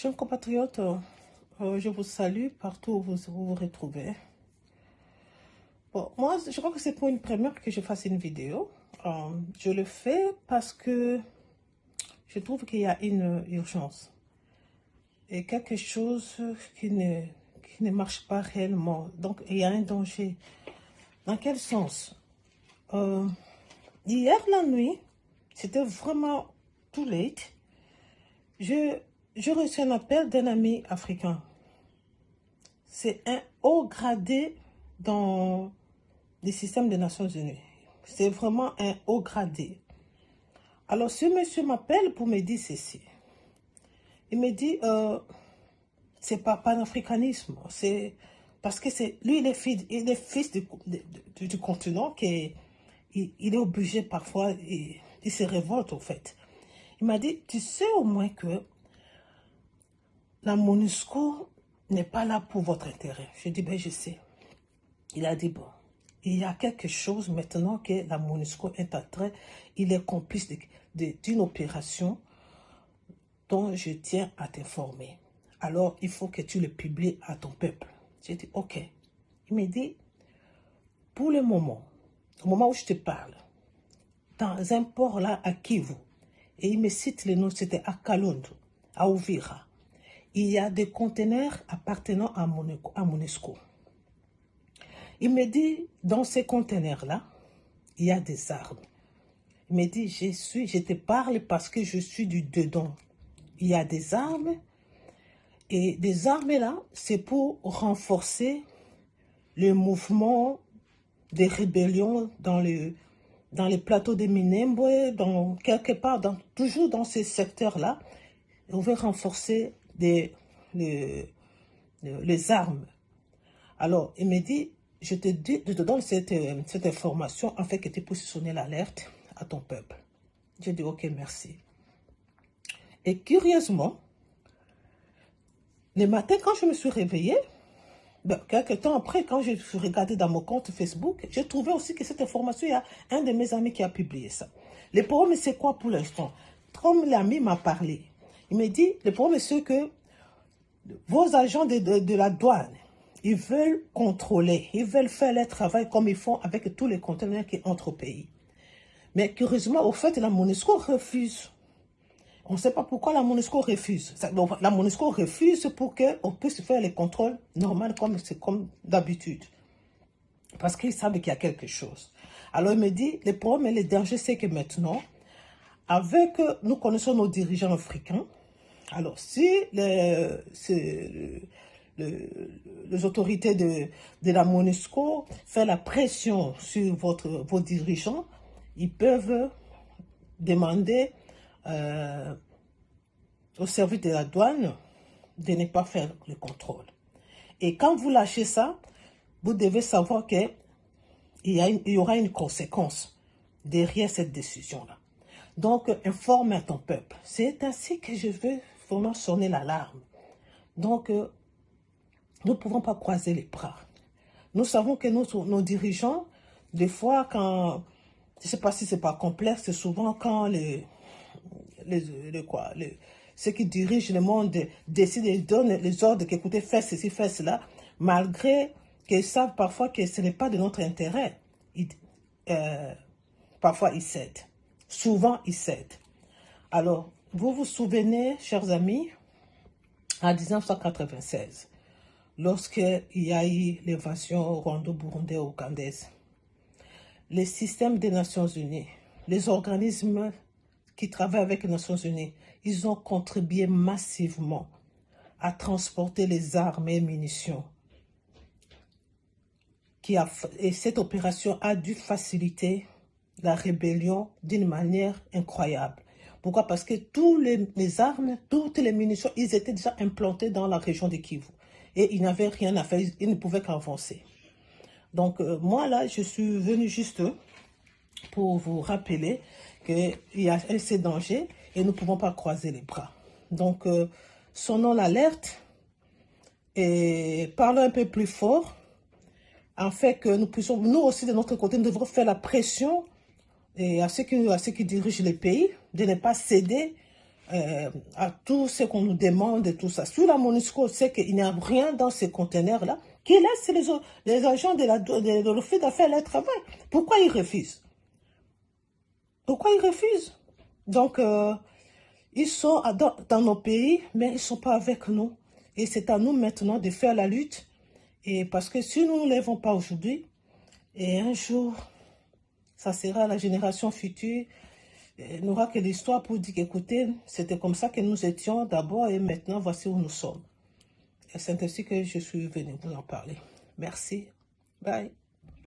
Chers compatriotes, je vous salue partout où vous vous retrouvez. Bon, moi, je crois que c'est pour une première que je fasse une vidéo. Je le fais parce que je trouve qu'il y a une urgence et quelque chose qui ne marche pas réellement. Donc, il y a un danger. Dans quel sens? Hier, la nuit, c'était vraiment too late. J'ai reçu un appel d'un ami africain. C'est un haut gradé dans les systèmes des Nations Unies. C'est vraiment un haut gradé. Alors, ce monsieur m'appelle pour me dire ceci. Il me dit, c'est pas panafricanisme, c'est parce que lui, il est fils du continent, il est obligé parfois, il se révolte au fait. Il m'a dit, tu sais au moins que la MONUSCO n'est pas là pour votre intérêt. Je dis, ben je sais. Il a dit, bon, il y a quelque chose maintenant que la MONUSCO est en train, il est complice d'une opération dont je tiens à t'informer. Alors, il faut que tu le publies à ton peuple. J'ai dit, ok. Il me dit, pour le moment, au moment où je te parle, dans un port là à Kivu, et il me cite les noms, c'était à Kalundu, à Uvira, il y a des conteneurs appartenant à MONUSCO. Il me dit, dans ces conteneurs-là, il y a des armes. Il me dit, je te parle parce que je suis du dedans. Il y a des armes, et des armes là, c'est pour renforcer le mouvement des rébellions dans les plateaux de Minembwe, quelque part, toujours dans ces secteurs-là. On veut renforcer les armes. Alors, il me dit, je te donne cette information afin que tu puisses sonner l'alerte à ton peuple. J'ai dit, ok, merci. Et curieusement, le matin, quand je me suis réveillée, quelques temps après, quand je suis regardée dans mon compte Facebook, j'ai trouvé aussi que cette information, il y a un de mes amis qui a publié ça. Le problème, c'est quoi pour l'instant? Comme l'ami m'a parlé, il me dit, le problème, c'est que vos agents de la douane, ils veulent contrôler, ils veulent faire leur travail comme ils font avec tous les conteneurs qui entrent au pays. Mais curieusement, au fait, la MONUSCO refuse. On ne sait pas pourquoi la MONUSCO refuse. La MONUSCO refuse pour qu'on puisse faire les contrôles normaux comme d'habitude. Parce qu'ils savent qu'il y a quelque chose. Alors il me dit, le problème et le danger, c'est que maintenant, nous connaissons nos dirigeants africains. Alors si les autorités de la MONUSCO font la pression sur vos dirigeants, ils peuvent demander au service de la douane de ne pas faire le contrôle. Et quand vous lâchez ça, vous devez savoir qu'il y aura une conséquence derrière cette décision-là. Donc, informe à ton peuple. C'est ainsi que je veux vraiment sonner l'alarme. Donc, nous ne pouvons pas croiser les bras. Nous savons que nos dirigeants, des fois, quand, je ne sais pas si c'est pas complexe, c'est souvent quand ceux qui dirigent le monde décident et donnent les ordres qu'écoutez, faites ceci, faites cela, malgré qu'ils savent parfois que ce n'est pas de notre intérêt. Parfois, ils cèdent. Souvent, ils cèdent. Alors, vous vous souvenez, chers amis, en 1996, lorsqu'il y a eu l'évasion rwando-burundais-ougandaise, les systèmes des Nations Unies, les organismes qui travaillent avec les Nations Unies, ils ont contribué massivement à transporter les armes et munitions. Et cette opération a dû faciliter la rébellion d'une manière incroyable. Pourquoi? Parce que toutes les armes, toutes les munitions, ils étaient déjà implantés dans la région de Kivu. Et ils n'avaient rien à faire, ils ne pouvaient qu'avancer. Donc, moi, là, je suis venu juste pour vous rappeler qu'il y a ces dangers et nous ne pouvons pas croiser les bras. Donc, sonnons l'alerte et parlons un peu plus fort, afin que nous puissions, nous aussi de notre côté, nous devrons faire la pression à ceux qui dirigent les pays de ne pas céder à tout ce qu'on nous demande et tout ça. Sur la MONUSCO sait qu'il n'y a rien dans ces conteneurs-là, qui laisse les agents de l'office d'affaires leur travail. Pourquoi ils refusent? Pourquoi ils refusent? Donc, ils sont dans nos pays, mais ils ne sont pas avec nous. Et c'est à nous maintenant de faire la lutte. Et parce que si nous ne lèvons pas aujourd'hui, et un jour, ça sera la génération future, n'aura que l'histoire pour dire qu'écoutez, c'était comme ça que nous étions d'abord et maintenant voici où nous sommes. Et c'est ainsi que je suis venue vous en parler. Merci. Bye.